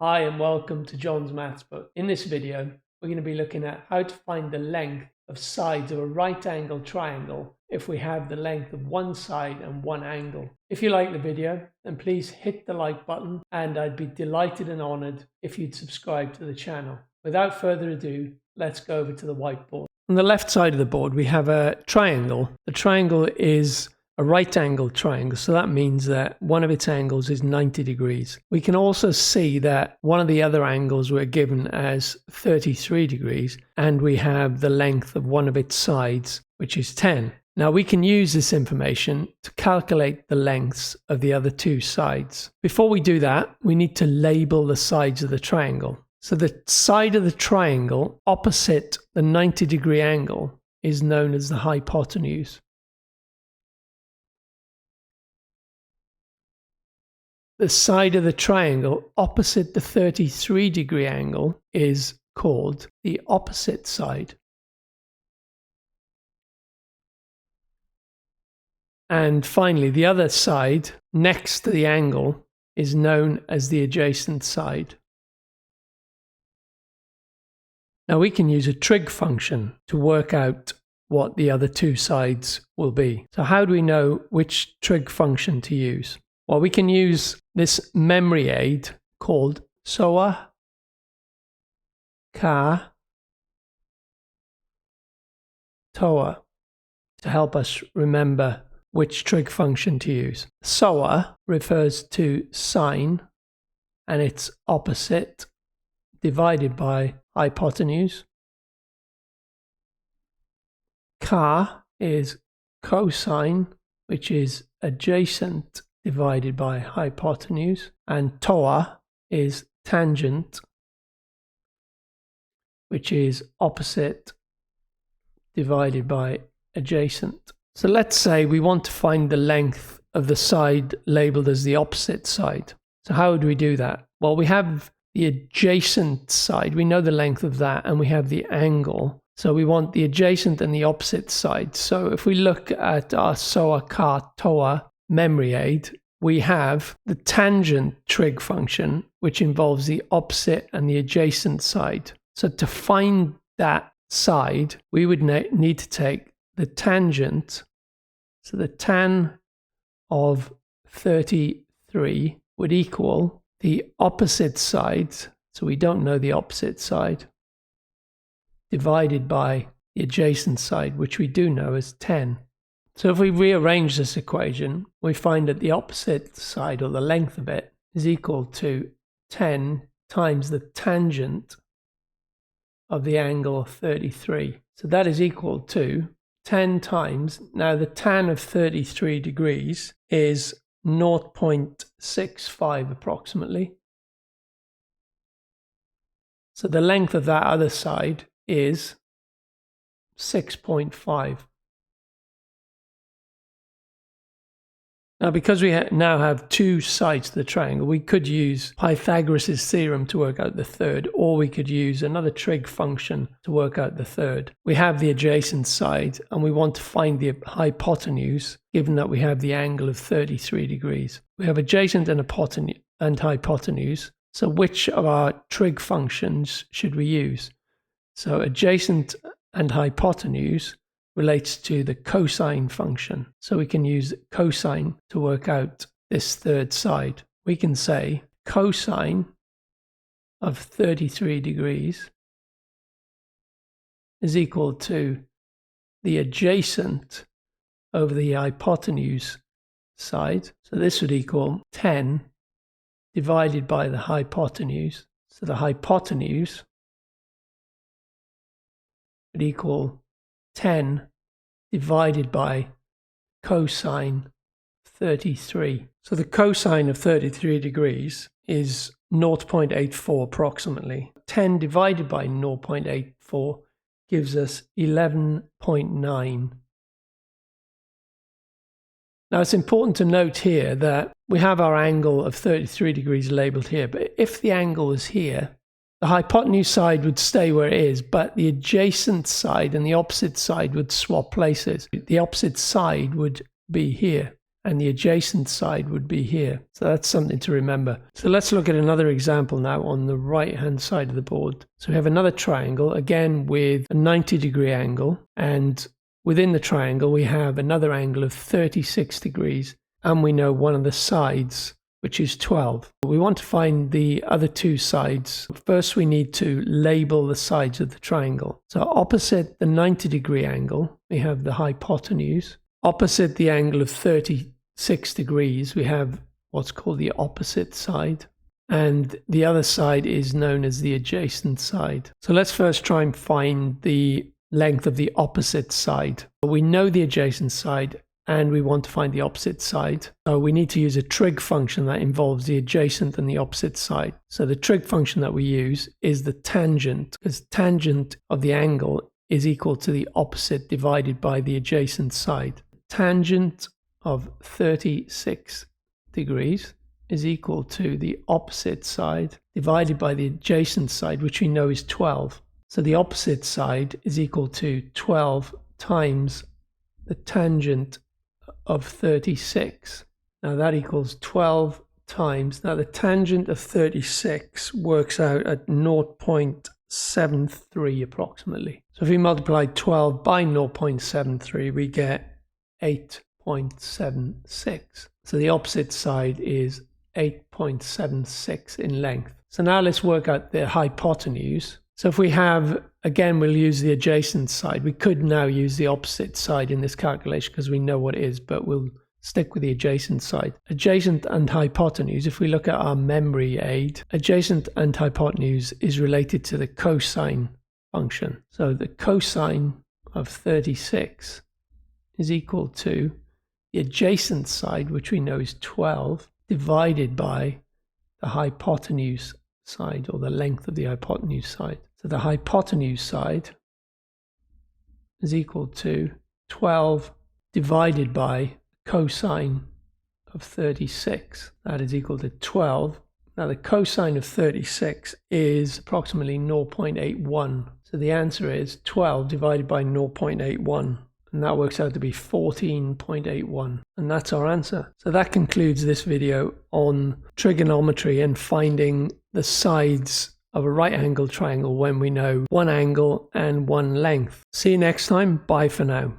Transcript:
Hi and welcome to John's Maths Book. In this video, we're going to be looking at how to find the length of sides of a right angle triangle if we have the length of one side and one angle. If you like the video, then please hit the like button and I'd be delighted and honored if you'd subscribe to the channel. Without further ado, let's go over to the whiteboard. On the left side of the board, we have a triangle. The triangle is a right angle triangle, so that means that one of its angles is 90 degrees. We can also see that one of the other angles we're given as 33 degrees, and we have the length of one of its sides, which is 10. Now we can use this information to calculate the lengths of the other two sides. Before we do that, we need to label the sides of the triangle. So the side of the triangle opposite the 90-degree angle is known as the hypotenuse. The side of the triangle opposite the 33-degree angle is called the opposite side. And finally, the other side next to the angle is known as the adjacent side. Now we can use a trig function to work out what the other two sides will be. So how do we know which trig function to use? Well, we can use this memory aid called SOH CAH TOA to help us remember which trig function to use. SOH refers to sine and its opposite divided by hypotenuse. CAH is cosine, which is adjacent divided by hypotenuse, and TOA is tangent, which is opposite divided by adjacent. So let's say we want to find the length of the side labeled as the opposite side. So how would we do that? Well, we have the adjacent side, we know the length of that, and we have the angle. So we want the adjacent and the opposite side. So if we look at our SOH CAH TOA memory aid, we have the tangent trig function, which involves the opposite and the adjacent side. So to find that side, we would need to take the tangent. So the tan of 33 would equal the opposite side, so we don't know the opposite side, divided by the adjacent side, which we do know as 10. So if we rearrange this equation, we find that the opposite side, or the length of it, is equal to 10 times the tangent of the angle 33. So that is equal to 10 times, now the tan of 33 degrees is 0.65 approximately. So the length of that other side is 6.5. Now, because we now have two sides to the triangle, we could use Pythagoras' theorem to work out the third, or we could use another trig function to work out the third. We have the adjacent side, and we want to find the hypotenuse, given that we have the angle of 33 degrees. We have adjacent and hypotenuse, so which of our trig functions should we use? So adjacent and hypotenuse relates to the cosine function. So we can use cosine to work out this third side. We can say cosine of 33 degrees is equal to the adjacent over the hypotenuse side. So this would equal 10 divided by the hypotenuse. So the hypotenuse would equal 10 divided by cosine 33. So the cosine of 33 degrees is 0.84 approximately. 10 divided by 0.84 gives us 11.9. Now it's important to note here that we have our angle of 33 degrees labeled here, but if the angle is here, the hypotenuse side would stay where it is, but the adjacent side and the opposite side would swap places. The opposite side would be here, and the adjacent side would be here. So that's something to remember. So let's look at another example now on the right hand side of the board. So we have another triangle, again with a 90-degree angle, and within the triangle we have another angle of 36 degrees, and we know one of the sides, which is 12. We want to find the other two sides. First we need to label the sides of the triangle. So opposite the 90-degree angle we have the hypotenuse. Opposite the angle of 36 degrees, we have what's called the opposite side. And the other side is known as the adjacent side. So let's first try and find the length of the opposite side. We know the adjacent side and we want to find the opposite side. So we need to use a trig function that involves the adjacent and the opposite side. So the trig function that we use is the tangent, because tangent of the angle is equal to the opposite divided by the adjacent side. Tangent of 36 degrees is equal to the opposite side divided by the adjacent side, which we know is 12. So the opposite side is equal to 12 times the tangent of 36. Now that equals 12 times. Now the tangent of 36 works out at 0.73 approximately. So if we multiply 12 by 0.73, we get 8.76. So the opposite side is 8.76 in length. So now let's work out the hypotenuse. So if we have, again, we'll use the adjacent side. We could now use the opposite side in this calculation because we know what it is, but we'll stick with the adjacent side. Adjacent and hypotenuse, if we look at our memory aid, adjacent and hypotenuse is related to the cosine function. So the cosine of 36 is equal to the adjacent side, which we know is 12, divided by the hypotenuse side, or the length of the hypotenuse side. So the hypotenuse side is equal to 12 divided by cosine of 36. That is equal to 12. Now the cosine of 36 is approximately 0.81. So the answer is 12 divided by 0.81. And that works out to be 14.81. And that's our answer. So that concludes this video on trigonometry and finding the sides of a right-angled triangle when we know one angle and one length. See you next time. Bye for now.